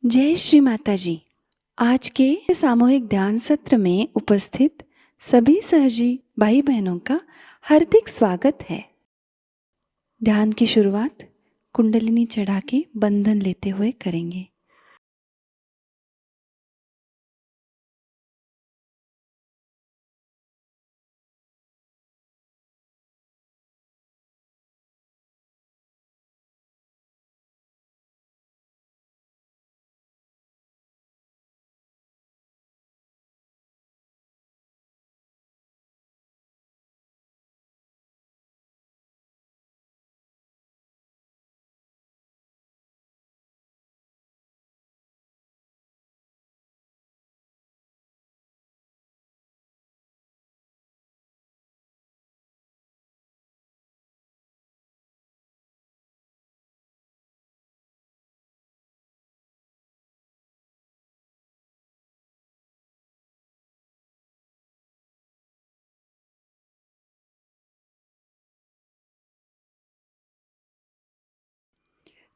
जय श्री माता जी। आज के सामूहिक ध्यान सत्र में उपस्थित सभी सहजी भाई बहनों का हार्दिक स्वागत है। ध्यान की शुरुआत कुंडलिनी चढ़ा के बंधन लेते हुए करेंगे।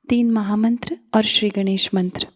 तीन महामंत्र और श्री गणेश मंत्र।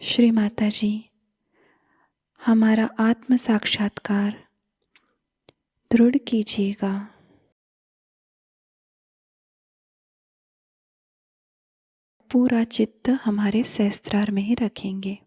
श्री माता जी, हमारा आत्म साक्षात्कार दृढ़ कीजिएगा। पूरा चित्त हमारे सहस्त्रार में ही रखेंगे।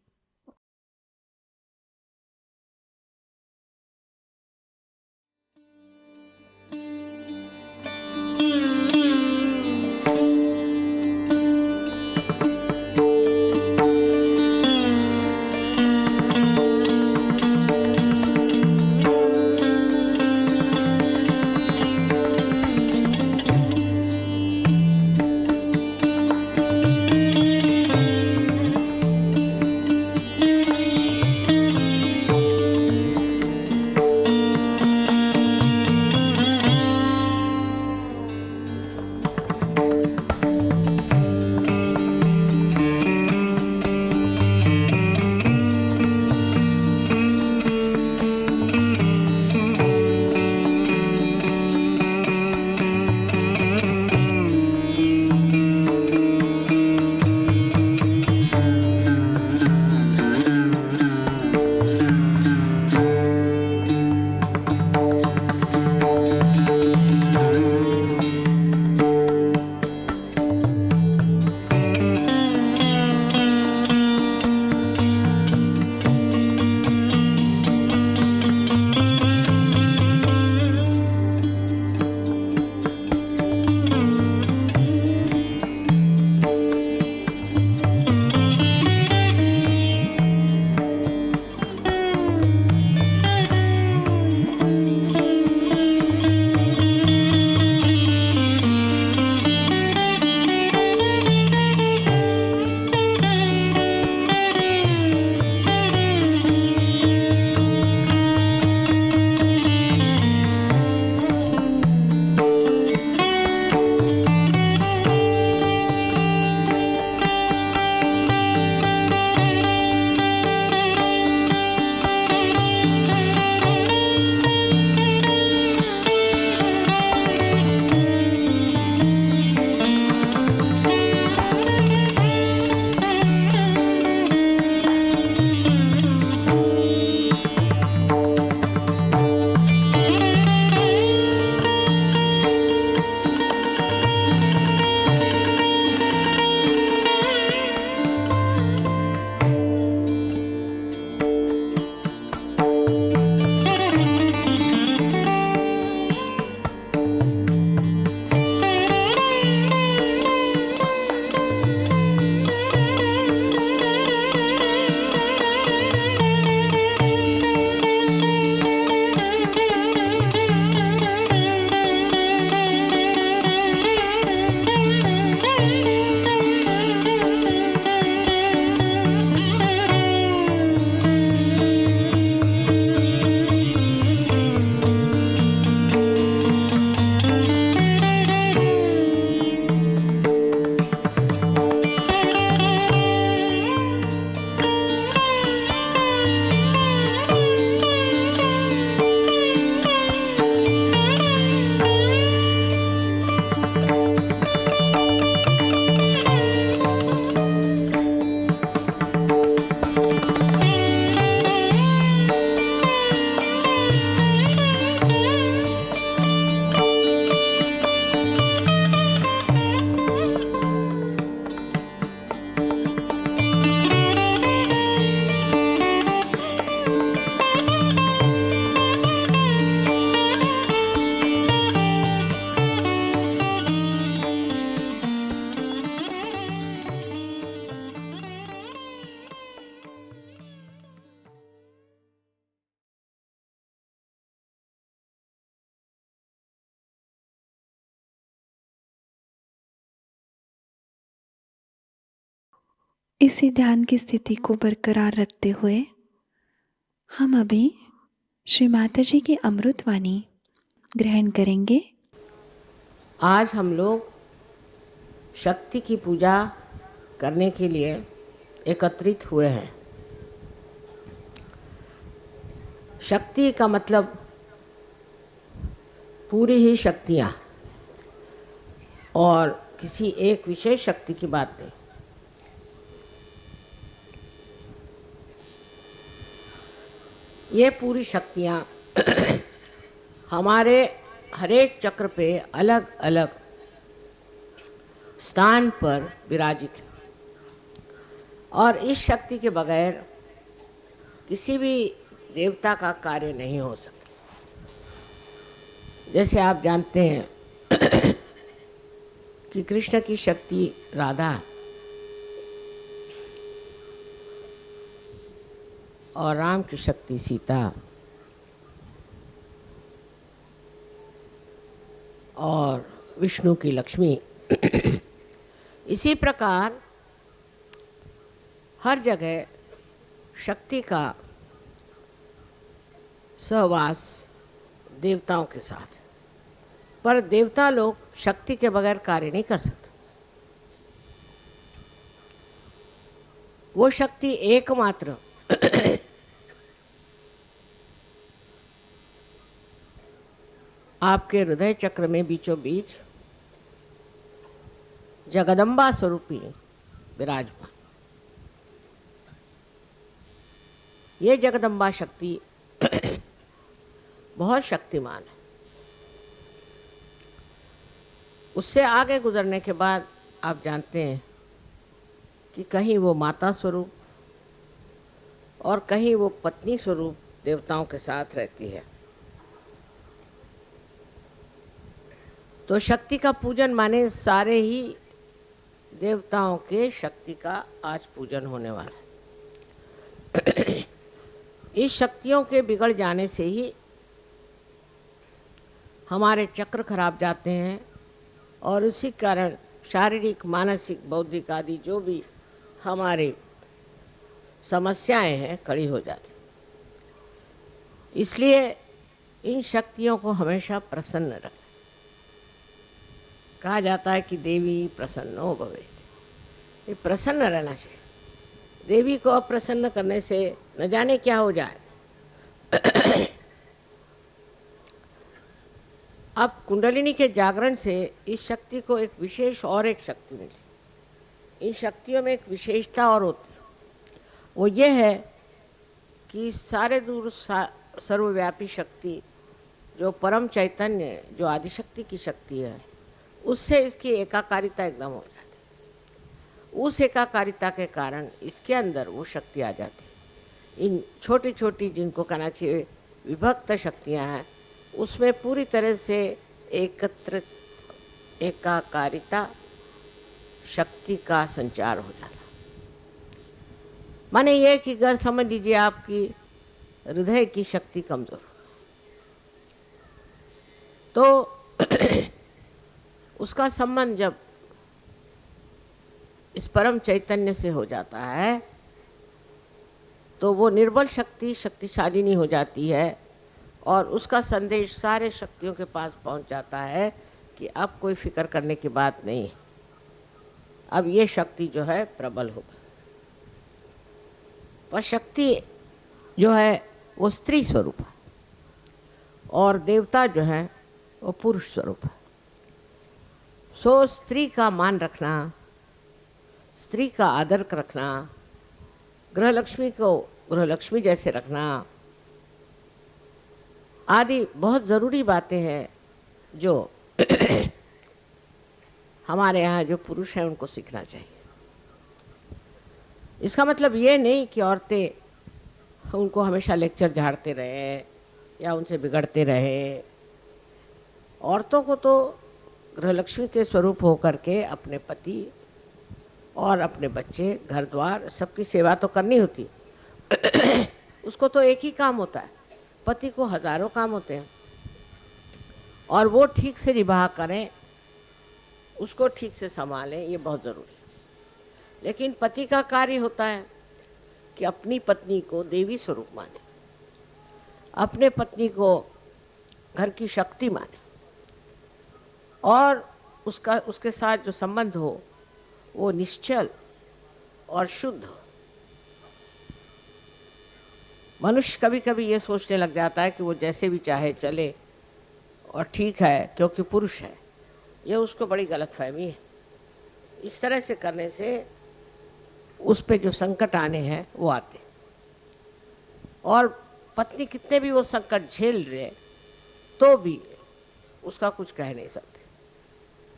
इसी ध्यान की स्थिति को बरकरार रखते हुए हम अभी श्री माता जी की अमृतवाणी ग्रहण करेंगे। आज हम लोग शक्ति की पूजा करने के लिए एकत्रित हुए हैं। शक्ति का मतलब पूरी ही शक्तियाँ, और किसी एक विशेष शक्ति की बात नहीं। ये पूरी शक्तियाँ हमारे हरेक चक्र पे अलग अलग स्थान पर विराजित है और इस शक्ति के बगैर किसी भी देवता का कार्य नहीं हो सकता। जैसे आप जानते हैं कि कृष्ण की शक्ति राधा और राम की शक्ति सीता और विष्णु की लक्ष्मी। इसी प्रकार हर जगह शक्ति का सहवास देवताओं के साथ, पर देवता लोग शक्ति के बगैर कार्य नहीं कर सकते। वो शक्ति एकमात्र आपके हृदय चक्र में बीचों बीच जगदम्बा स्वरूपी विराजमान। ये जगदम्बा शक्ति बहुत शक्तिमान है। उससे आगे गुजरने के बाद आप जानते हैं कि कहीं वो माता स्वरूप और कहीं वो पत्नी स्वरूप देवताओं के साथ रहती है। तो शक्ति का पूजन माने सारे ही देवताओं के शक्ति का आज पूजन होने वाला है। इस शक्तियों के बिगड़ जाने से ही हमारे चक्र खराब जाते हैं और उसी कारण शारीरिक, मानसिक, बौद्धिक आदि जो भी हमारे समस्याएं हैं खड़ी हो जाती। इसलिए इन शक्तियों को हमेशा प्रसन्न रखें। कहा जाता है कि देवी प्रसन्नो भवेत्। ये प्रसन्न रहना चाहिए। देवी को अप्रसन्न करने से न जाने क्या हो जाए। अब कुंडलिनी के जागरण से इस शक्ति को एक विशेष और एक शक्ति मिली। इन शक्तियों में एक विशेषता और होती है, वो ये है कि सारे दूर सर्वव्यापी शक्ति जो परम चैतन्य, जो आदिशक्ति की शक्ति है, उससे इसकी एकाकारिता एकदम हो जाती है। उस एकाकारिता के कारण इसके अंदर वो शक्ति आ जाती है। इन छोटी छोटी, जिनको कहना चाहिए विभक्त शक्तियाँ हैं, उसमें पूरी तरह से एकत्र एकाकारिता शक्ति का संचार हो जाता। माने ये कि अगर समझ लीजिए आपकी हृदय की शक्ति कमजोर तो उसका संबंध जब इस परम चैतन्य से हो जाता है तो वो निर्बल शक्ति शक्तिशाली नहीं हो जाती है और उसका संदेश सारे शक्तियों के पास पहुंच जाता है कि अब कोई फिक्र करने की बात नहीं है, अब ये शक्ति जो है प्रबल हो गई। पर शक्ति जो है वो स्त्री स्वरूप है और देवता जो है वो पुरुष स्वरूप है। सो स्त्री का मान रखना, स्त्री का आदर रखना, गृहलक्ष्मी को गृहलक्ष्मी जैसे रखना आदि बहुत ज़रूरी बातें हैं जो हमारे यहाँ जो पुरुष हैं उनको सीखना चाहिए। इसका मतलब ये नहीं कि औरतें उनको हमेशा लेक्चर झाड़ते रहे या उनसे बिगड़ते रहे। औरतों को तो गृहलक्ष्मी के स्वरूप होकर के अपने पति और अपने बच्चे, घर द्वार, सबकी सेवा तो करनी होती। उसको तो एक ही काम होता है, पति को हजारों काम होते हैं और वो ठीक से निभा करें, उसको ठीक से संभालें, ये बहुत ज़रूरी है। लेकिन पति का कार्य होता है कि अपनी पत्नी को देवी स्वरूप माने, अपने पत्नी को घर की शक्ति माने और उसके साथ जो संबंध हो वो निश्चल और शुद्ध हो। मनुष्य कभी कभी ये सोचने लग जाता है कि वो जैसे भी चाहे चले और ठीक है क्योंकि पुरुष है, ये उसको बड़ी गलतफहमी है। इस तरह से करने से उस पे जो संकट आने हैं वो आते और पत्नी कितने भी वो संकट झेल रहे तो भी उसका कुछ कह नहीं सकते,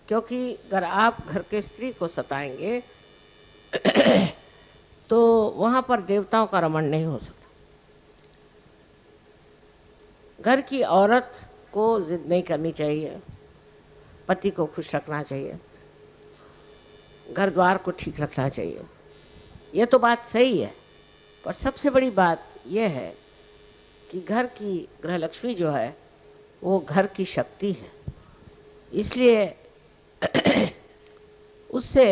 क्योंकि अगर आप घर के स्त्री को सताएंगे तो वहां पर देवताओं का रमण नहीं हो सकता। घर की औरत को जिद नहीं करनी चाहिए, पति को खुश रखना चाहिए, घर द्वार को ठीक रखना चाहिए। ये तो बात सही है, पर सबसे बड़ी बात यह है कि घर की गृहलक्ष्मी जो है वो घर की शक्ति है। इसलिए उससे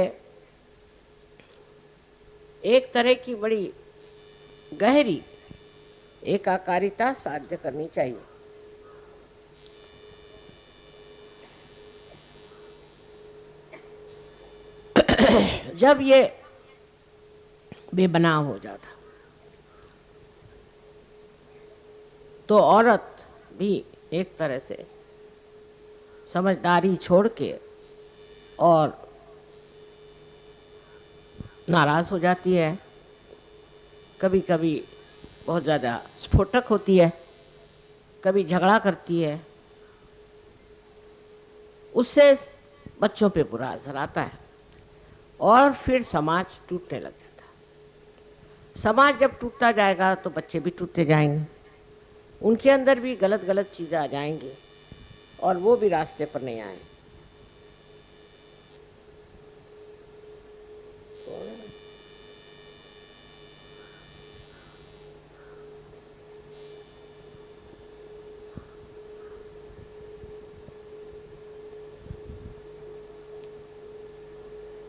एक तरह की बड़ी गहरी एकाकारिता साध्य करनी चाहिए। जब ये बेबनाव हो जाता तो औरत भी एक तरह से समझदारी छोड़ के और नाराज हो जाती है, कभी कभी बहुत ज़्यादा स्फोटक होती है, कभी झगड़ा करती है। उससे बच्चों पे बुरा असर आता है और फिर समाज टूटने लग जाता है। समाज जब टूटता जाएगा तो बच्चे भी टूटते जाएंगे, उनके अंदर भी गलत गलत चीज़ें आ जाएंगी और वो भी रास्ते पर नहीं आए।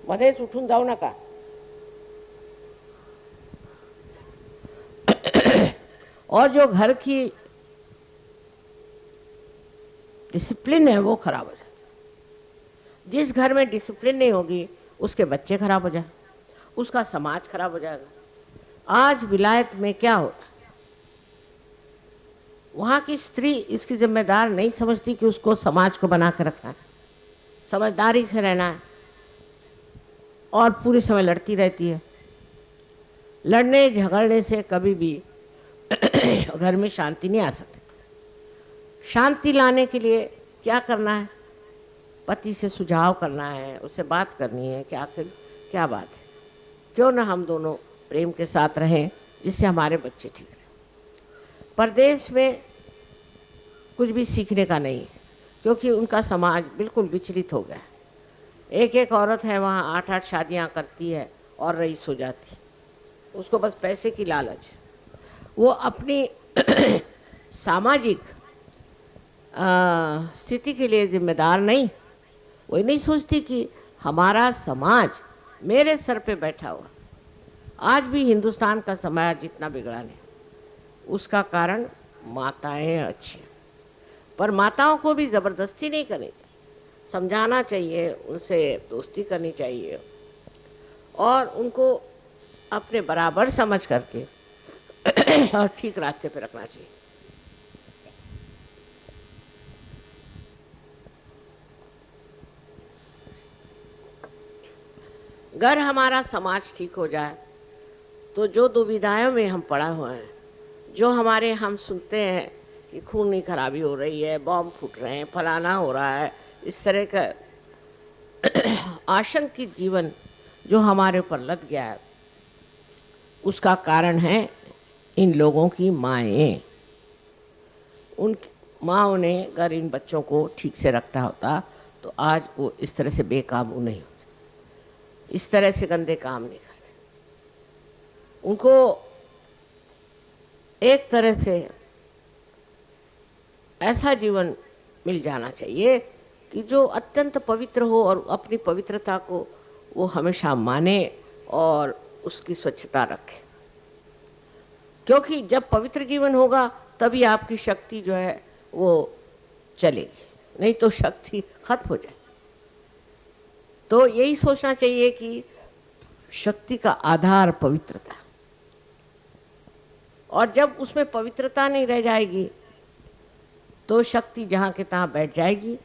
मध्येच उठून जाऊ नका। और जो घर की डिसिप्लिन है वो खराब हो जाती। जिस घर में डिसिप्लिन नहीं होगी उसके बच्चे खराब हो जाए, उसका समाज खराब हो जाएगा। आज विलायत में क्या हो रहा है, वहां की स्त्री इसकी जिम्मेदार नहीं समझती कि उसको समाज को बना के रखना है, समझदारी से रहना है, और पूरे समय लड़ती रहती है। लड़ने झगड़ने से कभी भी घर में शांति नहीं आ सकती। शांति लाने के लिए क्या करना है, पति से सुझाव करना है, उससे बात करनी है कि आखिर क्या बात है, क्यों ना हम दोनों प्रेम के साथ रहें जिससे हमारे बच्चे ठीक रहें। परदेश में कुछ भी सीखने का नहीं है, क्योंकि उनका समाज बिल्कुल विचलित हो गया है। एक एक औरत है वहाँ 8-8 शादियाँ करती है और रईस हो जाती है, उसको बस पैसे की लालच है। वो अपनी सामाजिक स्थिति के लिए जिम्मेदार नहीं, वो नहीं सोचती कि हमारा समाज मेरे सर पे बैठा हुआ। आज भी हिंदुस्तान का समाज जितना बिगड़ा नहीं, उसका कारण माताएं अच्छी हैं, पर माताओं को भी ज़बरदस्ती नहीं करनी, समझाना चाहिए, उनसे दोस्ती करनी चाहिए और उनको अपने बराबर समझ करके और ठीक रास्ते पे रखना चाहिए। अगर हमारा समाज ठीक हो जाए तो जो दुविधाओं में हम पड़ा हुए हैं, जो हमारे हम सुनते हैं कि खूनी खराबी हो रही है, बॉम्ब फूट रहे हैं, फलाना हो रहा है, इस तरह का आशंकित जीवन जो हमारे ऊपर लग गया है, उसका कारण है इन लोगों की माएँ। उन माँओं ने अगर इन बच्चों को ठीक से रखता होता तो आज वो इस तरह से बेकाबू नहीं होते, इस तरह से गंदे काम नहीं करते। उनको एक तरह से ऐसा जीवन मिल जाना चाहिए कि जो अत्यंत पवित्र हो और अपनी पवित्रता को वो हमेशा माने और उसकी स्वच्छता रखे, क्योंकि जब पवित्र जीवन होगा तभी आपकी शक्ति जो है वो चलेगी, नहीं तो शक्ति खत्म हो जाए। तो यही सोचना चाहिए कि शक्ति का आधार पवित्रता, और जब उसमें पवित्रता नहीं रह जाएगी तो शक्ति जहाँ के तहाँ बैठ जाएगी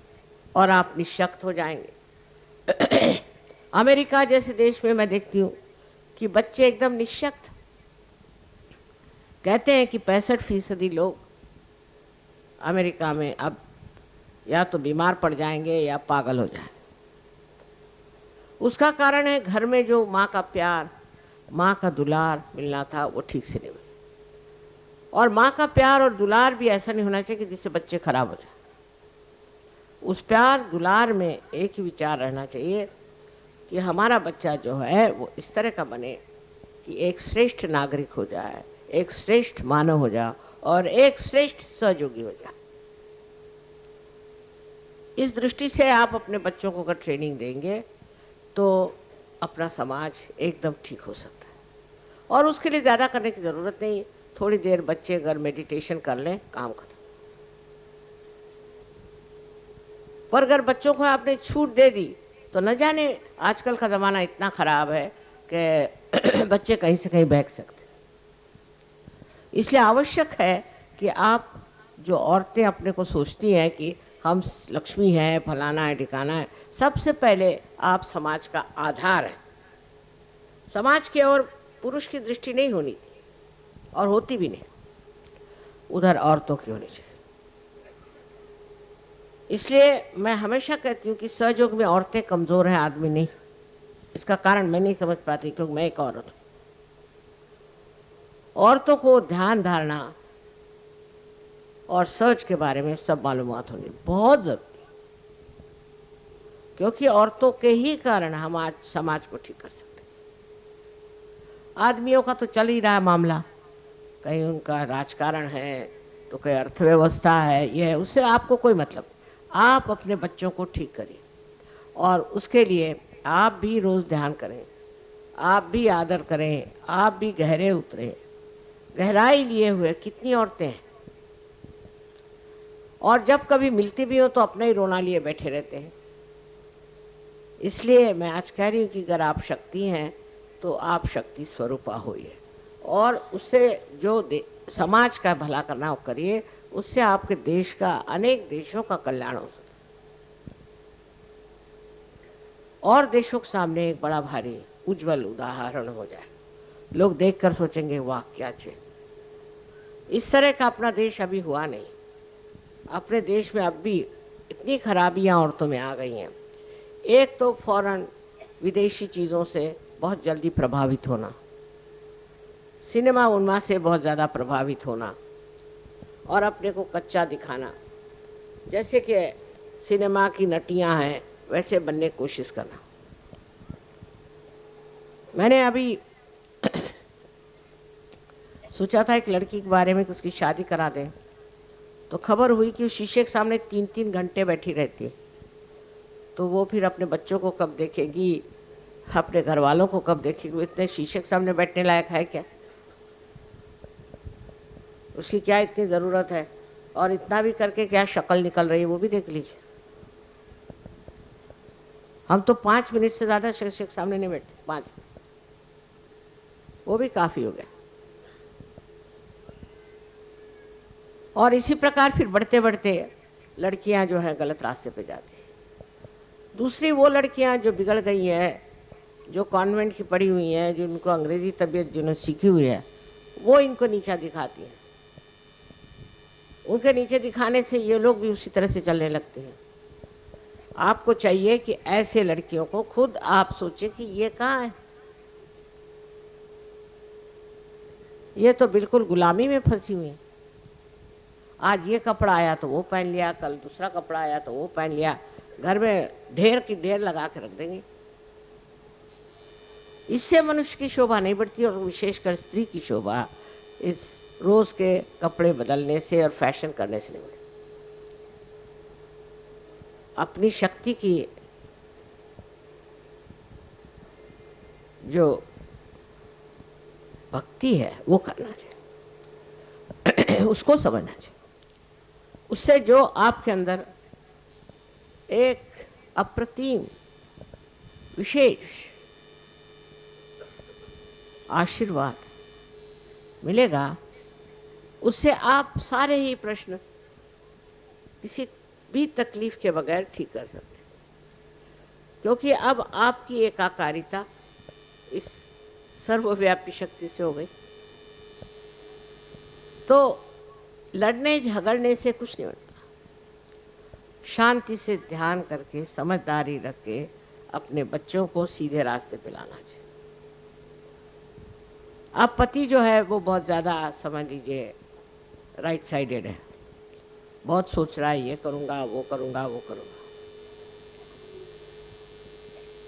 और आप निःशक्त हो जाएंगे। अमेरिका जैसे देश में मैं देखती हूँ कि बच्चे एकदम निःशक्त, कहते हैं कि 65% लोग अमेरिका में अब या तो बीमार पड़ जाएंगे या पागल हो जाएंगे। उसका कारण है घर में जो माँ का प्यार, माँ का दुलार मिलना था वो ठीक से नहीं मिला। और माँ का प्यार और दुलार भी ऐसा नहीं होना चाहिए कि जिससे बच्चे खराब हो जाए। उस प्यार दुलार में एक ही विचार रहना चाहिए कि हमारा बच्चा जो है वो इस तरह का बने कि एक श्रेष्ठ नागरिक हो जाए, एक श्रेष्ठ मानव हो जाए और एक श्रेष्ठ सहयोगी हो जाए। इस दृष्टि से आप अपने बच्चों को अगर ट्रेनिंग देंगे तो अपना समाज एकदम ठीक हो सकता है। और उसके लिए ज़्यादा करने की ज़रूरत नहीं, थोड़ी देर बच्चे अगर मेडिटेशन कर लें काम खत्म। पर अगर बच्चों को आपने छूट दे दी तो न जाने, आजकल का ज़माना इतना ख़राब है कि बच्चे कहीं से कहीं बहक सकते। इसलिए आवश्यक है कि आप, जो औरतें अपने को सोचती हैं कि हम लक्ष्मी हैं, फलाना है, ठिकाना है, सबसे पहले आप समाज का आधार हैं। समाज की ओर पुरुष की दृष्टि नहीं होनी और होती भी नहीं, उधर औरतों की होनी चाहिए। इसलिए मैं हमेशा कहती हूँ कि सहयोग में औरतें कमज़ोर हैं, आदमी नहीं। इसका कारण मैं नहीं समझ पाती क्योंकि मैं एक औरत हूँ। औरतों को ध्यान धारणा और सर्च के बारे में सब मालूमात होनी बहुत ज़रूरी है, क्योंकि औरतों के ही कारण हम आज समाज को ठीक कर सकते हैं। आदमियों का तो चल ही रहा है मामला, कहीं उनका राजकारण है तो कहीं अर्थव्यवस्था है, ये है, उससे आपको कोई मतलब। आप अपने बच्चों को ठीक करिए और उसके लिए आप भी रोज़ ध्यान करें, आप भी आदर करें, आप भी गहरे उतरें। गहराई लिए हुए कितनी औरतें हैं, और जब कभी मिलती भी हो तो अपना ही रोना लिए बैठे रहते हैं। इसलिए मैं आज कह रही हूँ कि अगर आप शक्ति हैं तो आप शक्ति स्वरूपा होइए और उससे जो समाज का भला करना हो करिए, उससे आपके देश का, अनेक देशों का कल्याण हो सकता और देशों के सामने एक बड़ा भारी उज्जवल उदाहरण हो जाए। लोग देखकर सोचेंगे वाह क्या चाहिए। इस तरह का अपना देश अभी हुआ नहीं। अपने देश में अब भी इतनी खराबियां औरतों में आ गई हैं। एक तो फौरन विदेशी चीज़ों से बहुत जल्दी प्रभावित होना, सिनेमा उन्माद से बहुत ज़्यादा प्रभावित होना और अपने को कच्चा दिखाना, जैसे कि सिनेमा की नटियां हैं वैसे बनने की कोशिश करना। मैंने अभी सोचा था एक लड़की के बारे में कि उसकी शादी करा दें, तो खबर हुई कि वो शीशे के सामने 3-3 घंटे बैठी रहती है। तो वो फिर अपने बच्चों को कब देखेगी, अपने घर वालों को कब देखेगी? वो इतने शीशे के सामने बैठने लायक है क्या? उसकी क्या इतनी ज़रूरत है? और इतना भी करके क्या शक्ल निकल रही है वो भी देख लीजिए। हम तो 5 मिनट से ज़्यादा शीशे के सामने नहीं बैठते, 5, वो भी काफ़ी हो गया। और इसी प्रकार फिर बढ़ते बढ़ते लड़कियां जो हैं गलत रास्ते पे जाती हैं। दूसरी वो लड़कियां जो बिगड़ गई हैं, जो कॉन्वेंट की पढ़ी हुई हैं, जिनको अंग्रेजी तबीयत जिन्होंने सीखी हुई है, वो इनको नीचा दिखाती हैं। उनके नीचे दिखाने से ये लोग भी उसी तरह से चलने लगते हैं। आपको चाहिए कि ऐसे लड़कियों को खुद आप सोचें कि ये कहाँ है, ये तो बिल्कुल गुलामी में फंसी हुई है। आज ये कपड़ा आया तो वो पहन लिया, कल दूसरा कपड़ा आया तो वो पहन लिया, घर में ढेर की ढेर लगा के रख देंगे। इससे मनुष्य की शोभा नहीं बढ़ती और विशेषकर स्त्री की शोभा इस रोज के कपड़े बदलने से और फैशन करने से नहीं बढ़ती। अपनी शक्ति की जो भक्ति है वो करना चाहिए, उसको समझना चाहिए। उससे जो आपके अंदर एक अप्रतिम विशेष आशीर्वाद मिलेगा, उससे आप सारे ही प्रश्न किसी भी तकलीफ के बगैर ठीक कर सकते हैं। क्योंकि अब आपकी एकाकारिता इस सर्वव्यापी शक्ति से हो गई। तो लड़ने झगड़ने से कुछ नहीं बनता। शांति से ध्यान करके, समझदारी रख के अपने बच्चों को सीधे रास्ते पे लाना चाहिए। अब पति जो है वो बहुत ज़्यादा, समझ लीजिए, राइट साइडेड है, बहुत सोच रहा है ये करूँगा वो करूँगा वो करूँगा,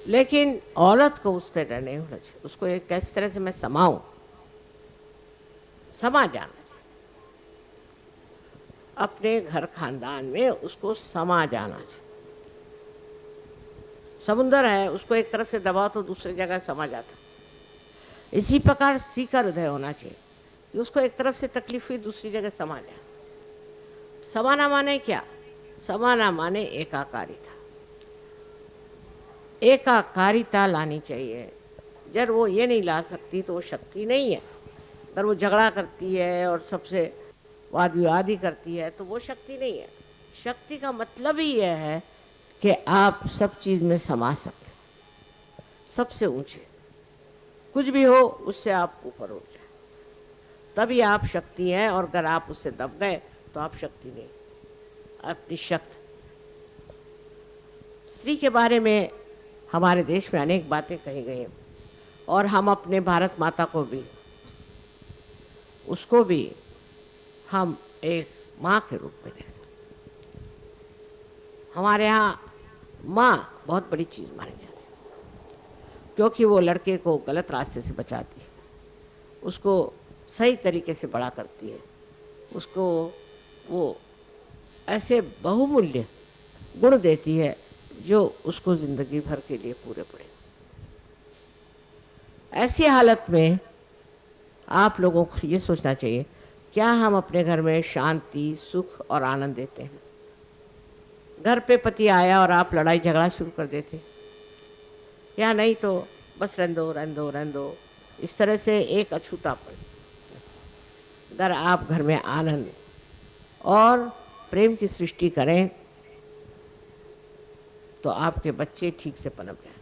लेकिन औरत को उस तरह नहीं होना चाहिए। उसको एक कैसी तरह से मैं समाऊं, समा जाना चाहिए। अपने घर खानदान में उसको समा जाना चाहिए। समुंदर है, उसको एक तरफ से दबाओ तो दूसरी जगह समा जाता। इसी प्रकार स्त्री का हृदय होना चाहिए कि उसको एक तरफ से तकलीफ हुई, दूसरी जगह समा जाए। समाना माने क्या? समाना माने एकाकारिता। एकाकारिता लानी चाहिए। जब वो ये नहीं ला सकती तो वो शक्ति नहीं है। अगर वो झगड़ा करती है और सबसे वाद विवाद ही करती है तो वो शक्ति नहीं है। शक्ति का मतलब ही यह है कि आप सब चीज़ में समा सकते, सबसे ऊंचे, कुछ भी हो उससे आप ऊपर हो जाए, तभी आप शक्ति हैं। और अगर आप उससे दब गए तो आप शक्ति नहीं, आप निशक्त। स्त्री के बारे में हमारे देश में अनेक बातें कही गई हैं और हम अपने भारत माता को भी, उसको भी हम एक माँ के रूप में देखते। हमारे यहाँ माँ बहुत बड़ी चीज़ मानी जाती है, क्योंकि वो लड़के को गलत रास्ते से बचाती है, उसको सही तरीके से बड़ा करती है, उसको वो ऐसे बहुमूल्य गुण देती है जो उसको ज़िंदगी भर के लिए पूरे पड़े। ऐसी हालत में आप लोगों को ये सोचना चाहिए, क्या हम अपने घर में शांति, सुख और आनंद देते हैं? घर पे पति आया और आप लड़ाई झगड़ा शुरू कर देते, या नहीं तो बस रहने दो रहने दो रहने दो, इस तरह से एक अछूतापन। अगर आप घर में आनंद और प्रेम की सृष्टि करें तो आपके बच्चे ठीक से पनप जाएं।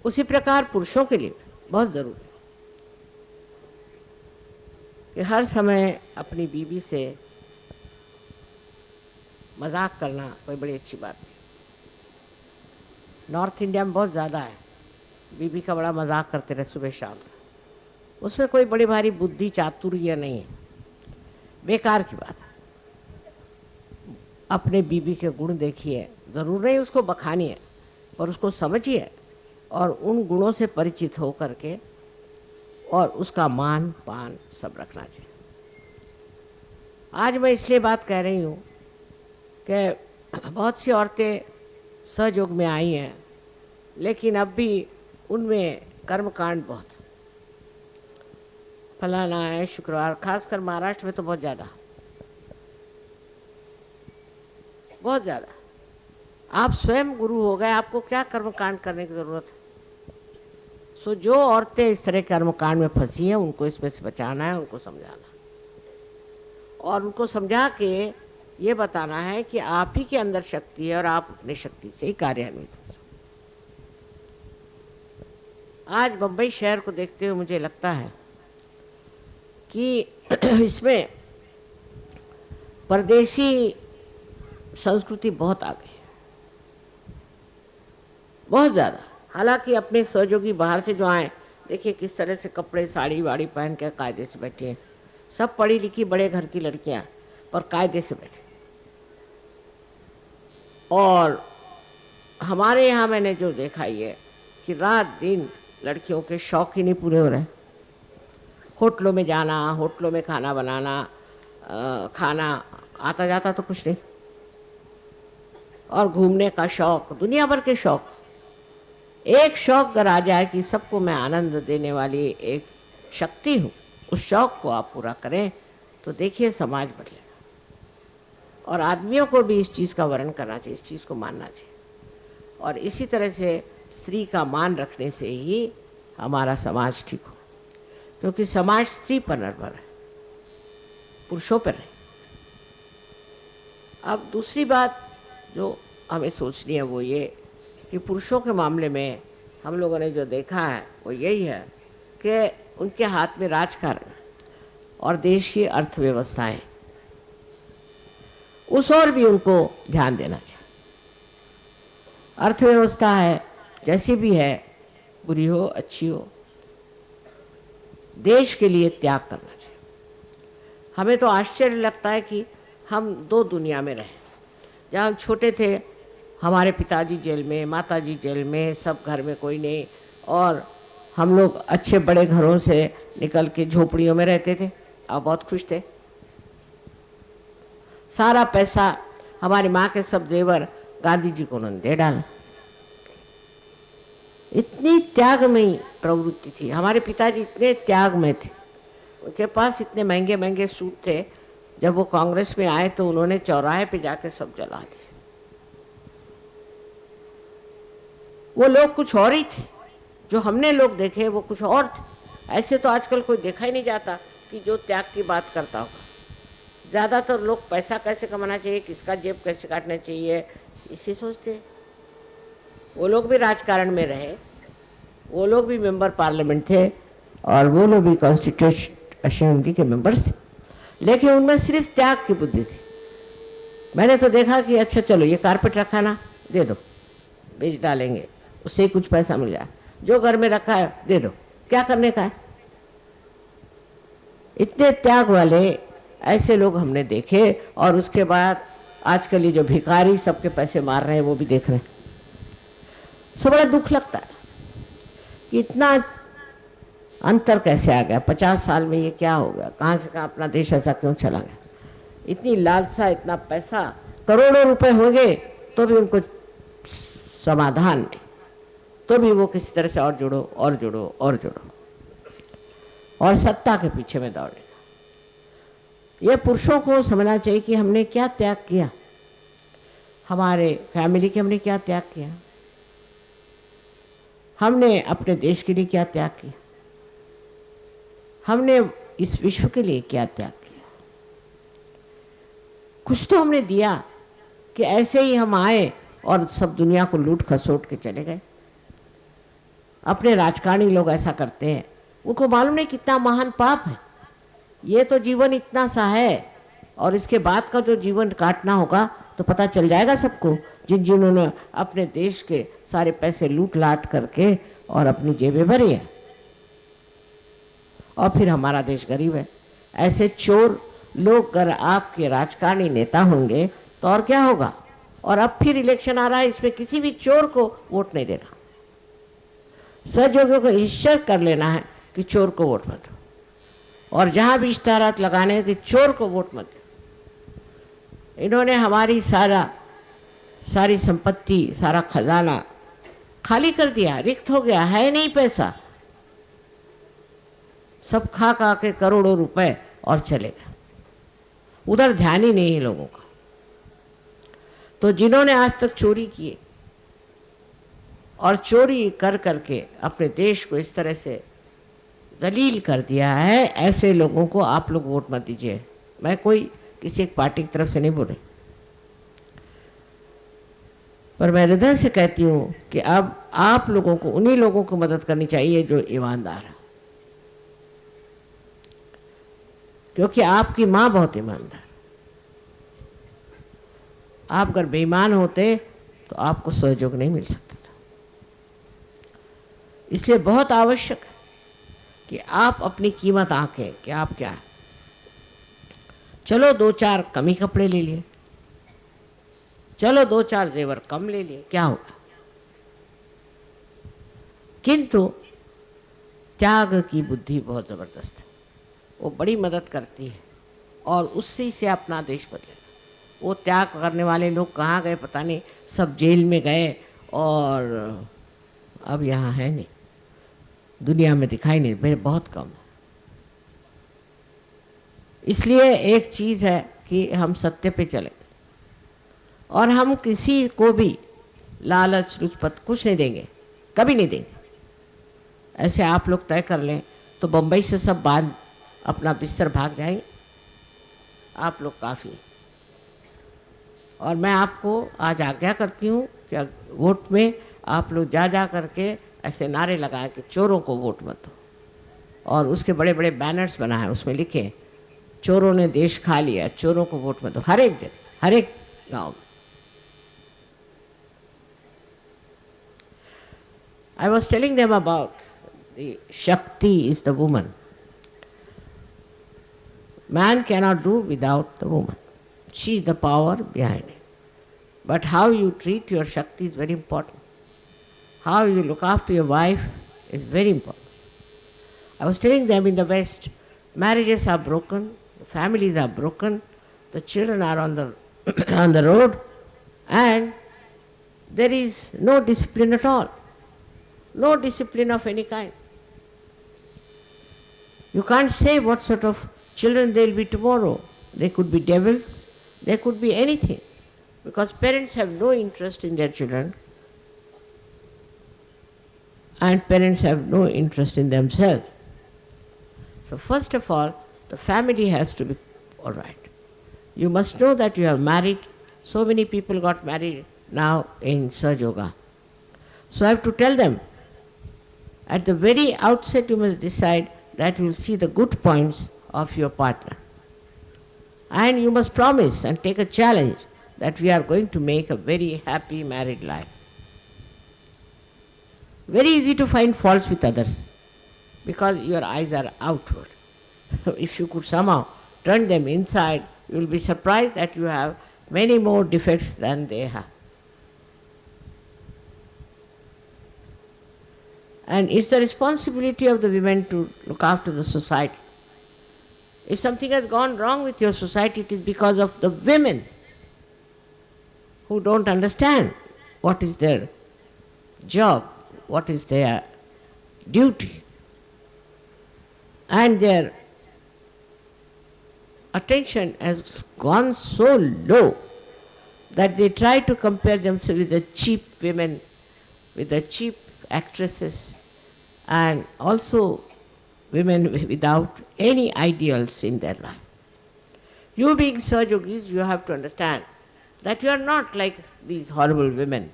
उसी प्रकार पुरुषों के लिए बहुत ज़रूरी है कि हर समय अपनी बीवी से मजाक करना कोई बड़ी अच्छी बात नहीं। नॉर्थ इंडिया में बहुत ज़्यादा है, बीवी का बड़ा मजाक करते रहे सुबह शाम। उसमें कोई बड़ी भारी बुद्धि चातुर्य नहीं है, बेकार की बात है। अपने बीवी के गुण देखिए, ज़रूर नहीं उसको बखानिए, पर उसको समझिए और उन गुणों से परिचित हो करके और उसका मान पान सब रखना चाहिए। आज मैं इसलिए बात कह रही हूँ कि बहुत सी औरतें सहयोग में आई हैं, लेकिन अब भी उनमें कर्मकांड बहुत, फलाना है शुक्रवार, खासकर महाराष्ट्र में तो बहुत ज़्यादा, बहुत ज़्यादा। आप स्वयं गुरु हो गए, आपको क्या कर्मकांड करने की ज़रूरत है? सो जो औरतें इस तरह कर्मकांड में फंसी हैं उनको इसमें से बचाना है, उनको समझाना और उनको समझा के ये बताना है कि आप ही के अंदर शक्ति है और आप अपनी शक्ति से ही कार्यान्वित हो सकते। आज बम्बई शहर को देखते हुए मुझे लगता है कि इसमें परदेशी संस्कृति बहुत आ गई है, बहुत ज़्यादा। हालांकि अपने सहयोगी बाहर से जो आए, देखिए किस तरह से कपड़े साड़ी वाड़ी पहन के कायदे से बैठे हैं, सब पढ़ी लिखी बड़े घर की लड़कियां, पर कायदे से बैठे। और हमारे यहाँ मैंने जो देखा ये कि रात दिन लड़कियों के शौक ही नहीं पूरे हो रहे। होटलों में जाना, होटलों में खाना बनाना, खाना आता जाता तो कुछ नहीं, और घूमने का शौक, दुनिया भर के शौक। एक शौक अगर आ जाए कि सबको मैं आनंद देने वाली एक शक्ति हूँ, उस शौक को आप पूरा करें तो देखिए समाज बदलेगा। और आदमियों को भी इस चीज़ का वर्णन करना चाहिए, इस चीज़ को मानना चाहिए। और इसी तरह से स्त्री का मान रखने से ही हमारा समाज ठीक हो, क्योंकि समाज स्त्री पर निर्भर है, पुरुषों पर नहीं। अब दूसरी बात जो हमें सोचनी है वो ये कि पुरुषों के मामले में हम लोगों ने जो देखा है वो यही है कि उनके हाथ में राजकारण, और देश की अर्थव्यवस्थाएं, उस ओर भी उनको ध्यान देना चाहिए। अर्थव्यवस्था है जैसी भी है, बुरी हो अच्छी हो, देश के लिए त्याग करना चाहिए। हमें तो आश्चर्य लगता है कि हम दो दुनिया में रहे। जब हम छोटे थे, हमारे पिताजी जेल में, माताजी जेल में, सब घर में कोई नहीं, और हम लोग अच्छे बड़े घरों से निकल के झोपड़ियों में रहते थे और बहुत खुश थे। सारा पैसा, हमारी माँ के सब जेवर गांधी जी को उन्होंने दे डाला। इतनी त्यागमयी प्रवृत्ति थी। हमारे पिताजी इतने त्यागमय थे, उनके पास इतने महंगे महंगे सूट थे। जब वो कांग्रेस में आए तो उन्होंने चौराहे पे जाके सब जला दिए। वो लोग कुछ और ही थे, जो हमने लोग देखे वो कुछ और थे। ऐसे तो आजकल कोई देखा ही नहीं जाता कि जो त्याग की बात करता होगा। ज़्यादातर लोग पैसा कैसे कमाना चाहिए, किसका जेब कैसे काटना चाहिए, इसे सोचते हैं। वो लोग भी राजकारण में रहे, वो लोग भी मेंबर पार्लियामेंट थे, और वो लोग भी कॉन्स्टिट्यूशन असेंबली के मेंबर्स थे, लेकिन उनमें सिर्फ त्याग की बुद्धि थी। मैंने तो देखा कि अच्छा चलो ये कारपेट रखा ना, दे दो, बेच डालेंगे, उससे कुछ पैसा मिल जाए। जो घर में रखा है दे दो, क्या करने का है। इतने त्याग वाले ऐसे लोग हमने देखे। और उसके बाद आजकल ये जो भिखारी सबके पैसे मार रहे हैं वो भी देख रहे हैं। सो बड़ा दुख लगता है कि इतना अंतर कैसे आ गया। 50 साल में ये क्या हो गया, कहाँ से कहाँ अपना देश ऐसा क्यों चला गया। इतनी लालसा, इतना पैसा, करोड़ों रुपए हो गए तो भी उनको समाधान नहीं, तो भी वो किसी तरह से और जुड़ो और जुड़ो और जुड़ो, और सत्ता के पीछे में दौड़ेगा। ये पुरुषों को समझना चाहिए कि हमने क्या त्याग किया, हमारे फैमिली के हमने क्या त्याग किया, हमने अपने देश के लिए क्या त्याग किया, हमने इस विश्व के लिए क्या त्याग किया। कुछ तो हमने दिया कि ऐसे ही हम आए और सब दुनिया को लूट खसोट के चले गए। अपने राजकारणी लोग ऐसा करते हैं, उनको मालूम नहीं कितना महान पाप है। ये तो जीवन इतना सा है, और इसके बाद का जो जीवन काटना होगा तो पता चल जाएगा सबको, जिन्होंने अपने देश के सारे पैसे लूट लाट करके और अपनी जेबें भरी है, और फिर हमारा देश गरीब है। ऐसे चोर लोग अगर आपके राजकारणी नेता होंगे तो और क्या होगा। और अब फिर इलेक्शन आ रहा है, इसमें किसी भी चोर को वोट नहीं देना। सहयोगियों को निश्चय कर लेना है कि चोर को वोट मत दो, और जहां भी इश्तेहारात लगाने हैं कि चोर को वोट मत दो। इन्होंने हमारी सारी संपत्ति, सारा खजाना खाली कर दिया, रिक्त हो गया, है नहीं पैसा, सब खा खा के करोड़ों रुपए और चले गए। उधर ध्यान ही नहीं है लोगों का। तो जिन्होंने आज तक चोरी किए और चोरी कर करके अपने देश को इस तरह से जलील कर दिया है, ऐसे लोगों को आप लोग वोट मत दीजिए। मैं कोई किसी एक पार्टी की तरफ से नहीं बोल रही, पर मैं हृदय से कहती हूँ कि अब आप लोगों को उन्हीं लोगों को मदद करनी चाहिए जो ईमानदार है, क्योंकि आपकी माँ बहुत ईमानदार। आप अगर बेईमान होते तो आपको सहयोग नहीं मिल सकता था। इसलिए बहुत आवश्यक है कि आप अपनी कीमत आंकें कि आप क्या है। चलो 2-4 कमी कपड़े ले लिए, चलो 2-4 जेवर कम ले लिए, क्या होगा। किंतु त्याग की बुद्धि बहुत जबरदस्त है, वो बड़ी मदद करती है, और उससे से अपना देश बदलेगा। वो त्याग करने वाले लोग कहाँ गए पता नहीं, सब जेल में गए और अब यहाँ है नहीं, दुनिया में दिखाई नहीं, मेरे बहुत कम है। इसलिए एक चीज़ है कि हम सत्य पे चले, और हम किसी को भी लालच लुचपत कुछ नहीं देंगे, कभी नहीं देंगे। ऐसे आप लोग तय कर लें तो बम्बई से सब बांध अपना बिस्तर भाग जाएंगे, आप लोग काफ़ी। और मैं आपको आज आज्ञा करती हूँ कि वोट में आप लोग जा जा करके ऐसे नारे लगाए कि चोरों को वोट मत दो, और उसके बड़े बड़े बैनर्स बनाए, उसमें लिखे चोरों ने देश खा लिया, चोरों को वोट मत दो, हर एक दिन, हर एक गांव में। I was telling them about the Shakti is the woman. Man cannot do without the woman. She is the power behind it. But how you treat your Shakti is very important. How you look after your wife is very important. I was telling them in the West, marriages are broken, the families are broken, the children are on the, on the road, and there is no discipline at all. No discipline of any kind. You can't say what sort of children they'll be tomorrow. They could be devils, they could be anything, because parents have no interest in their children and parents have no interest in themselves. So first of all, the family has to be all right. You must know that you have married. So many people got married now in Sahaja Yoga. So I have to tell them, at the very outset you must decide that you will see the good points of your partner. And you must promise and take a challenge that we are going to make a very happy married life. Very easy to find faults with others because your eyes are outward. If you could somehow turn them inside, you will be surprised that you have many more defects than they have. And it's the responsibility of the women to look after the society. If something has gone wrong with your society, it is because of the women who don't understand what is their job, what is their duty. And their attention has gone so low that they try to compare themselves with the cheap women, with the cheap actresses, and also women without any ideals in their life. You being Sahaja Yogis, you have to understand that you are not like these horrible women.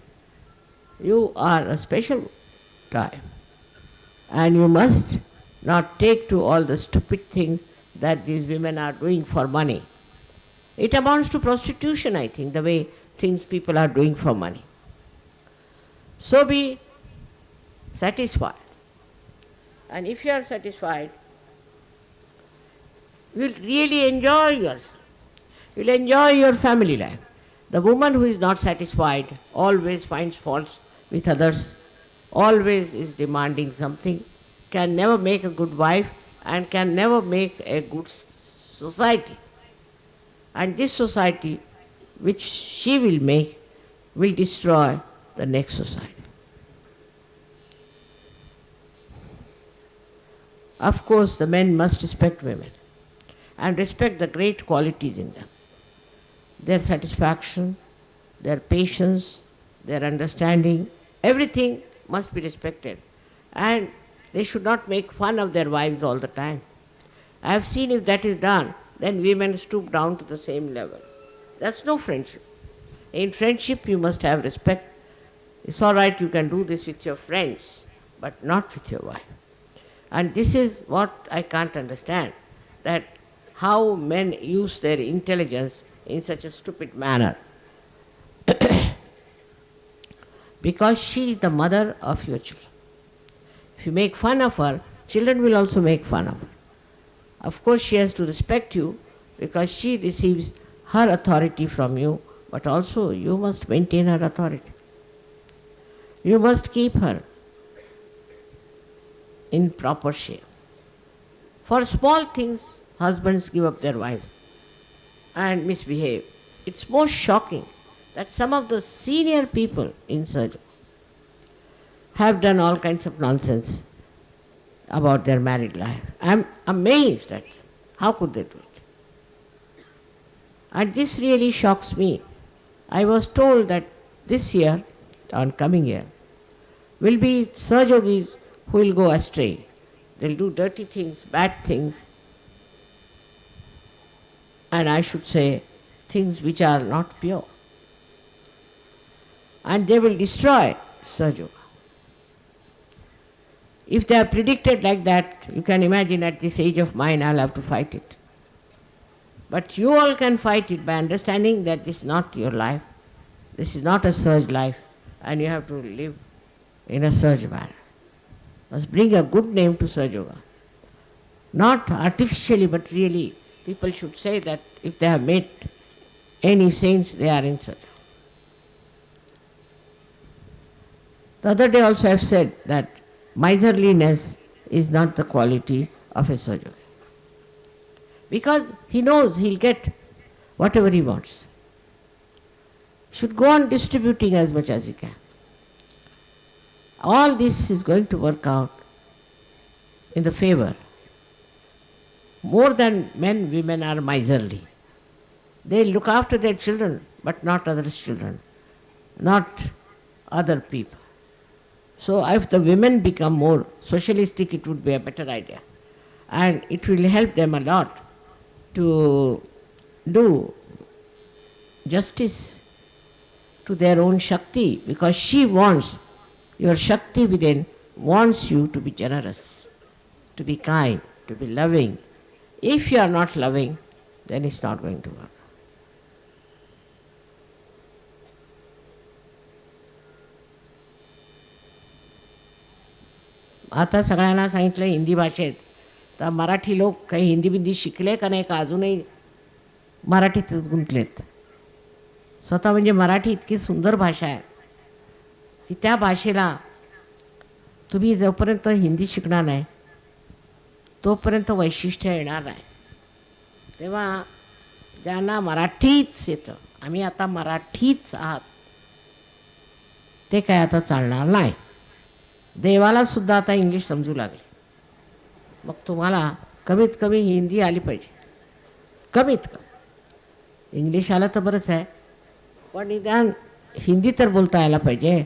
You are a special type. And you must not take to all the stupid things that these women are doing for money. It amounts to prostitution, I think, the way things people are doing for money. So be satisfied. And if you are satisfied, you will really enjoy yourself. You will enjoy your family life. The woman who is not satisfied always finds faults with others, always is demanding something, can never make a good wife and can never make a good society. And this society which she will make will destroy the next society. Of course, the men must respect women and respect the great qualities in them. Their satisfaction, their patience, their understanding, everything must be respected. And they should not make fun of their wives all the time. I have seen if that is done, then women stoop down to the same level. That's no friendship. In friendship you must have respect. It's all right, you can do this with your friends, but not with your wife. And this is what I can't understand, that how men use their intelligence in such a stupid manner. Because she is the mother of your children. If you make fun of her, children will also make fun of her. Of course she has to respect you because she receives her authority from you, but also you must maintain her authority. You must keep her in proper shape. For small things, husbands give up their wives and misbehave. It's most shocking that some of the senior people in Sahaja have done all kinds of nonsense about their married life. I'm amazed at how could they do it. And this really shocks me. I was told that this year, on coming year, will be Sahaja Yogis who will go astray. They'll do dirty things, bad things, and I should say things which are not pure. And they will destroy Sahaja Yoga. If they are predicted like that, you can imagine at this age of mine I'll have to fight it. But you all can fight it by understanding that this is not your life. This is not a surge life, and you have to live in a surge manner. Must bring a good name to Surge Yoga. Not artificially, but really. People should say that if they have met any saints, they are in Surge. The other day also I have said that miserliness is not the quality of a Surge Yogi. Because he knows he'll get whatever he wants. Should go on distributing as much as he can. All this is going to work out in the favor. More than men, women are miserly. They look after their children, but not others' children, not other people. So if the women become more socialistic, it would be a better idea. And it will help them a lot to do justice to their own Shakti, because she wants, your Shakti within wants you to be generous, to be kind, to be loving. If you are not loving, then it's not going to work. आता सगळ्यांना सांगितलं हिंदी भाषेत, तर मराठी लोक काही हिंदी बिंदी शिकले का नाही, का अजूनही मराठीत गुंतलेत. स्वतः म्हणजे मराठी इतकी सुंदर भाषा आहे की त्या भाषेला तुम्ही जोपर्यंत हिंदी शिकणार नाही तोपर्यंत वैशिष्ट्य येणार नाही. तेव्हा ज्यांना मराठीच येतं, आम्ही आता मराठीच आहात, ते काय आता चालणार नाही. देवाला सुद्धा आता इंग्लिश समजू लागले. मग तुम्हाला कमीत कमी हिंदी आली पाहिजे, कमीत कमी. इंग्लिश आलं तर बरंच आहे, पण निदान हिंदी तर बोलता यायला पाहिजे.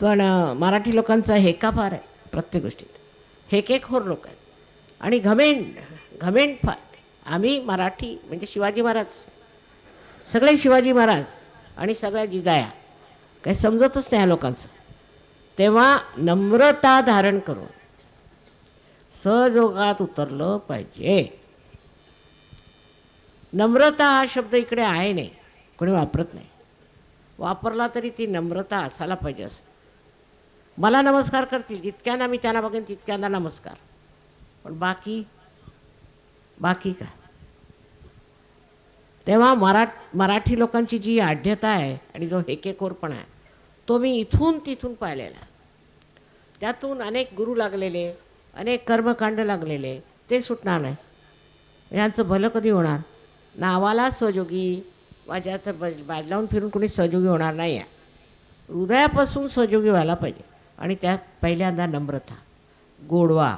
पण मराठी लोकांचा हेका फार आहे प्रत्येक गोष्टीत. हेकेखोर लोक आहेत आणि घमेंड फार. आम्ही मराठी म्हणजे शिवाजी महाराज, सगळे शिवाजी महाराज आणि सगळ्या जिजाया, काही समजतच नाही या लोकांचं. तेव्हा नम्रता धारण करून सहजोगात उतरलं पाहिजे. नम्रता हा शब्द इकडे आहे नाही, कोणी वापरत नाही. वापरला तरी ती नम्रता असायला पाहिजे. असं मला नमस्कार करतील, जितक्यांना मी त्यांना बघेन तितक्यांदा नमस्कार, पण बाकी काय. तेव्हा मराठी लोकांची जी आढ्यता आहे आणि जो हेकेखोरपणा आहे तो मी इथून तिथून पाहिलेला. त्यातून अनेक गुरु लागलेले, अनेक कर्मकांड लागलेले, ते सुटणार नाही. यांचं भलं कधी होणार. नावाला सहयोगी, माझ्या तर बाजलावून फिरून कोणी सहयोगी होणार नाही आहे. हृदयापासून सहयोगी व्हायला पाहिजे. आणि त्यात पहिल्यांदा नम्रता, गोडवा,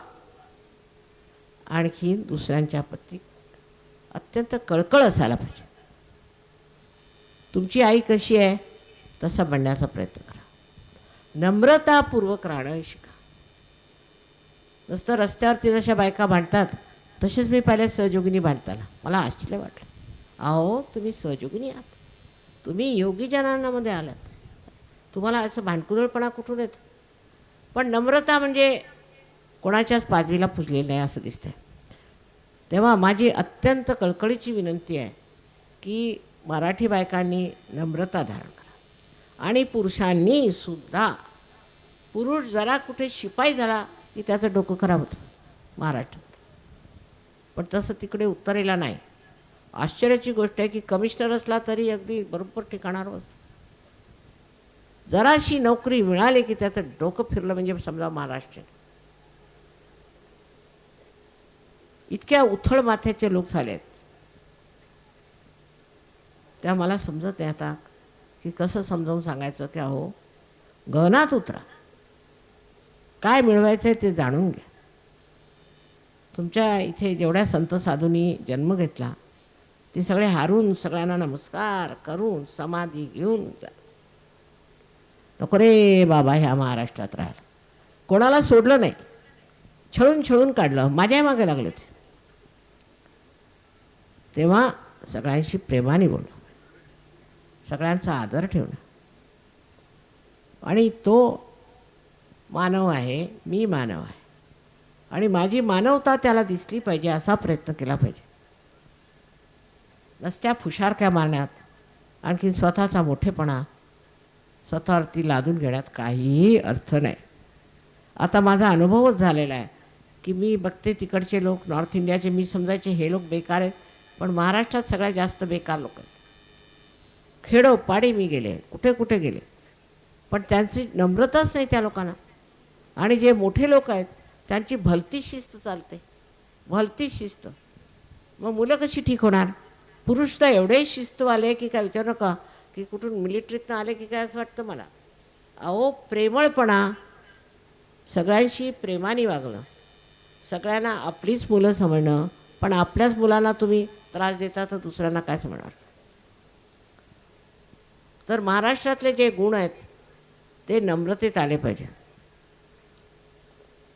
आणखीन दुसऱ्यांच्या प्रती अत्यंत कळकळ असायला पाहिजे. तुमची आई कशी आहे तसा बनण्याचा प्रयत्न करा. नम्रतापूर्वक राहणं शिका. नुसतं रस्त्यावरती जशा बायका भांडतात तसेच मी पाहिल्या सहयोगिनी भांडताना मला आश्चर्य वाटलं. अहो तुम्ही सहयोगिनी आहात, तुम्ही योगीजनांमध्ये आलात, तुम्हाला असं भांडकुदळपणा कुठून येतं. पण नम्रता म्हणजे कोणाच्याच पाजवीला पुजलेलं नाही असं दिसतंय. तेव्हा माझी अत्यंत कळकळीची विनंती आहे की मराठी बायकांनी नम्रता धारण करा. आणि पुरुषांनी सुद्धा, पुरुष जरा कुठे शिपाई झाला की त्याचं डोकं खराब होतं महाराष्ट्रात, पण तसं तिकडे उत्तरेला नाही. आश्चर्याची गोष्ट आहे की कमिशनर असला तरी अगदी बरोबर ठिकाणावर असतो. जराशी नोकरी मिळाली की त्याचं डोकं फिरलं म्हणजे समजा महाराष्ट्र. इतक्या उथळ माथ्याचे लोक झाले आहेत. त्या मला समजत नाही आता की कसं समजावून सांगायचं की अहो गहनात उतरा, काय मिळवायचं आहे ते जाणून घ्या. तुमच्या इथे जेवढ्या संत साधूंनी जन्म घेतला ते सगळे हारून सगळ्यांना नमस्कार करून समाधी घेऊन जा. नको रे बाबा ह्या महाराष्ट्रात राहायला. कोणाला सोडलं नाही, छळून काढलं, माझ्या मागे लागले ते. तेव्हा सगळ्यांशी प्रेमाने बोलणं, सगळ्यांचा आदर ठेवणं. आणि तो मानव आहे, मी मानव आहे, आणि माझी मानवता त्याला दिसली पाहिजे असा प्रयत्न केला पाहिजे. नसत्या फुशारक्या मारण्यात, आणखी स्वतःचा मोठेपणा स्वतःवरती लादून घेण्यात काहीही अर्थ नाही. आता माझा अनुभवच झालेला आहे की मी बघते तिकडचे लोक, नॉर्थ इंडियाचे, मी समजायचे हे लोक बेकार आहेत, पण महाराष्ट्रात सगळ्यात जास्त बेकार लोक आहेत. खेडोपाडी मी गेले, कुठे कुठे गेले, पण त्यांची नम्रताच नाही त्या लोकांना. आणि जे मोठे लोक आहेत त्यांची भलती शिस्त चालते, भलती शिस्त. मग मुलं कशी ठीक होणार? पुरुष तर एवढे शिस्तवाले की काय विचारू नका, की कुठून मिलिटरीतनं आले की काय असं वाटतं मला. अहो प्रेमळपणा, सगळ्यांशी प्रेमाने वागणं, सगळ्यांना आपलीच मुलं समजणं. पण आपल्याच मुलांना तुम्ही त्रास देता तर दुसऱ्यांना काय समजणार? तर महाराष्ट्रातले जे गुण आहेत ते नम्रतेत आले पाहिजे.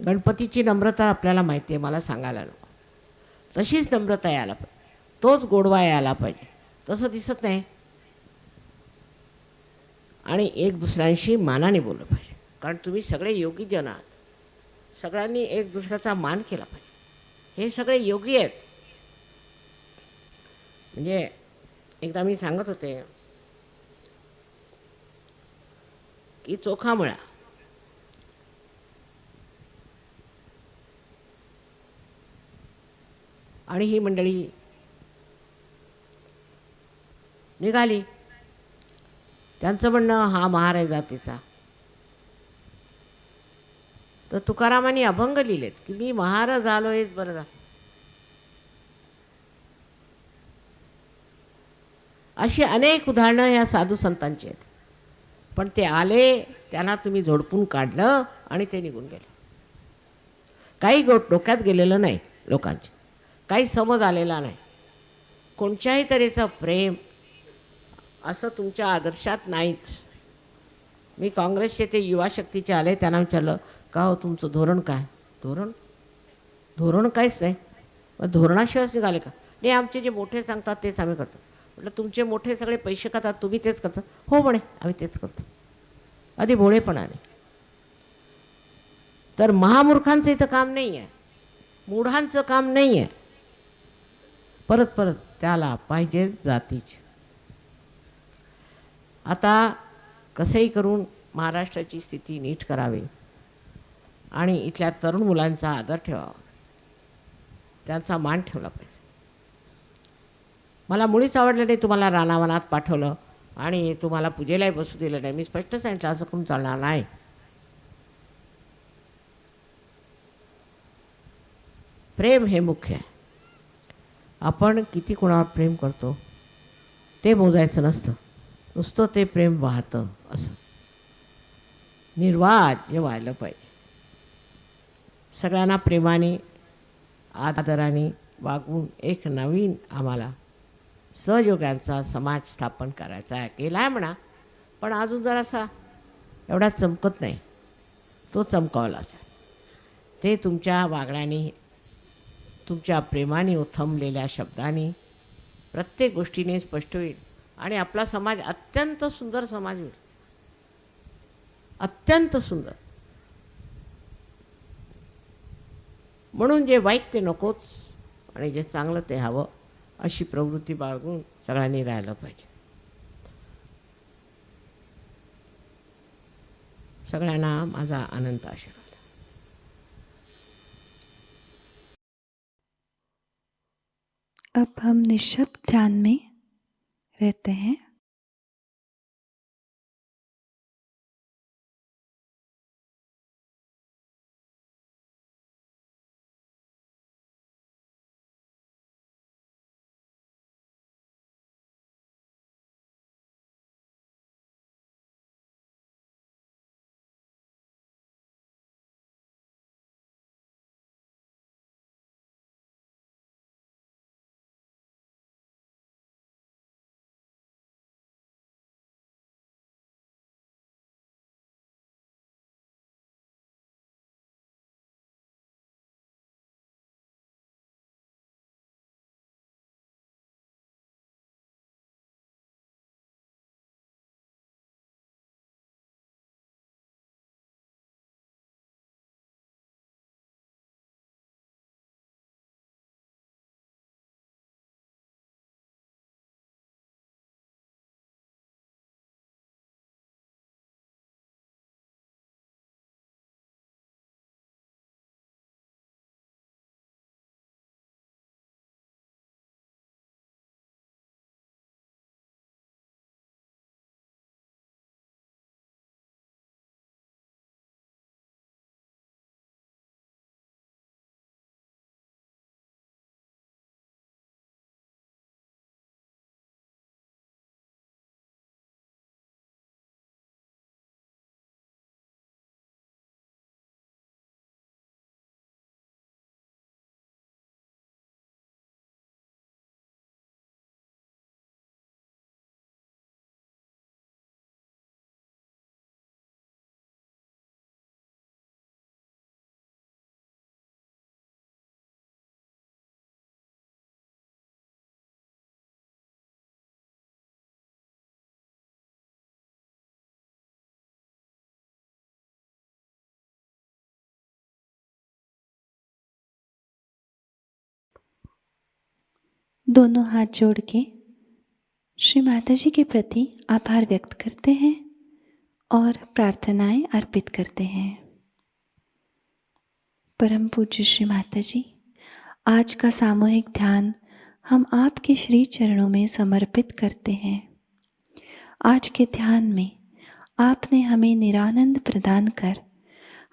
गणपतीची नम्रता आपल्याला माहिती आहे, मला सांगायला नको. तशीच नम्रता यायला पाहिजे, तोच गोडवा यायला पाहिजे. तसं दिसत नाही. आणि एक दुसऱ्यांशी मानाने बोललं पाहिजे, कारण तुम्ही सगळे योगी जन आहात. सगळ्यांनी एक दुसऱ्याचा मान केला पाहिजे. हे सगळे योगी आहेत. म्हणजे एकदा मी सांगत होते की चोखा मुळा, आणि ही मंडळी निघाली. त्यांचं म्हणणं हा महार आहे जातीचा. तर तुकारामांनी अभंग लिहिलेत की मी महार झालो हेच बरं झालं. अशी अनेक उदाहरणं या साधू संतांची आहेत. पण ते आले, त्यांना तुम्ही झोडपून काढलं आणि ते निघून गेले. काही डोक्यात गेलेलं नाही लोकांचे, काही समज आलेला नाही. कोणत्याही तऱ्हेचं प्रेम असं तुमच्या आदर्शात नाहीच. मी काँग्रेसचे ते युवा शक्तीचे आले, त्यांना विचारलं का हो तुमचं धोरण काय? धोरण काहीच नाही. मग धोरणाशिवायच निघाले का? नाही, आमचे जे मोठे सांगतात तेच आम्ही करतो. म्हटलं तुमचे मोठे सगळे पैसे खातात, तुम्ही तेच करता? हो म्हणे, आम्ही तेच करतो. आधी भोळेपणाने. तर महामूर्खांचं इथं काम नाही आहे, मूढांचं काम नाही आहे. परत परत त्याला पाहिजे जातीची. आता कसंही करून महाराष्ट्राची स्थिती नीट करावी आणि इथल्या तरुण मुलांचा आदर ठेवावा, त्यांचा मान ठेवला पाहिजे. मला मुळीच आवडलं नाही तुम्हाला रानावनात पाठवलं आणि तुम्हाला पूजेलाही बसू दिलं नाही. मी स्पष्ट सांगितलं असं करून चालणार नाही. प्रेम हे मुख्य आहे. आपण किती कोणावर प्रेम करतो ते मोजायचं नसतं, नुसतं ते प्रेम वाहतं असं निर्वाद जे व्हायला पाहिजे. सगळ्यांना प्रेमाने आदराने वागवून एक नवीन आम्हाला सहयोगांचा समाज स्थापन करायचा आहे. केला आहे म्हणा, पण अजून जरासा एवढा चमकत नाही, तो चमकावलाच आहे. ते तुमच्या वागण्याने, तुमच्या प्रेमाने उथमलेल्या शब्दांनी प्रत्येक गोष्टीने स्पष्ट होईल आणि आपला समाज अत्यंत सुंदर समाज होईल, अत्यंत सुंदर. म्हणून जे वाईट ते नकोच आणि जे चांगलं ते हवं, अशी प्रवृत्ती बाळगून सगळ्यांनी राहिलं पाहिजे. सगळ्यांना माझा अनंत आशीर्वाद. अब हम निःशब्द ध्यान में रहते हैं. दोनों हाथ जोड़ के श्री माता जी के प्रति आभार व्यक्त करते हैं और प्रार्थनाएं अर्पित करते हैं। परम पूज्य श्री माता जी, आज का सामूहिक ध्यान हम आपके श्री चरणों में समर्पित करते हैं। आज के ध्यान में आपने हमें निरानंद प्रदान कर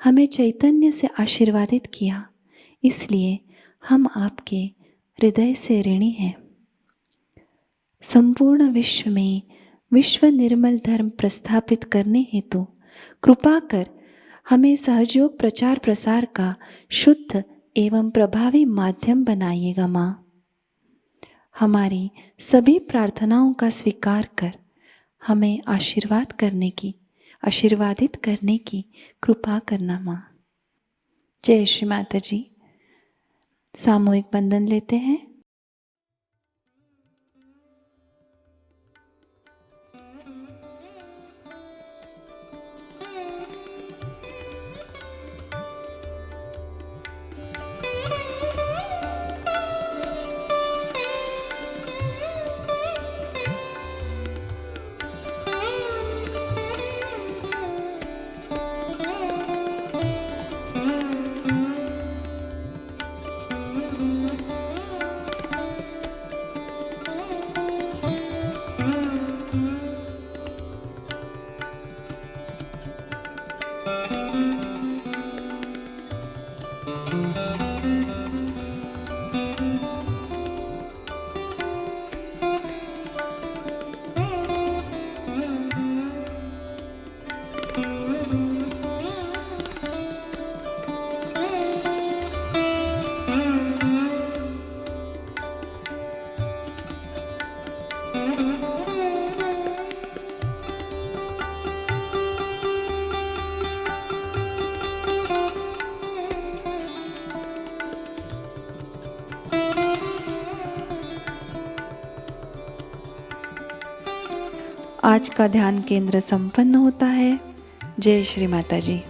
हमें चैतन्य से आशीर्वादित किया, इसलिए हम आपके हृदय से ऋणी हैं। संपूर्ण विश्व में विश्व निर्मल धर्म प्रस्थापित करने हेतु कृपा कर हमें सहयोग प्रचार प्रसार का शुद्ध एवं प्रभावी माध्यम बनाइएगा माँ। हमारी सभी प्रार्थनाओं का स्वीकार कर हमें आशीर्वादित करने की कृपा करना माँ। जय श्री माता जी। सामूहिक बंधन लेते हैं। आज का ध्यान केंद्र संपन्न होता है। जय श्री माता जी।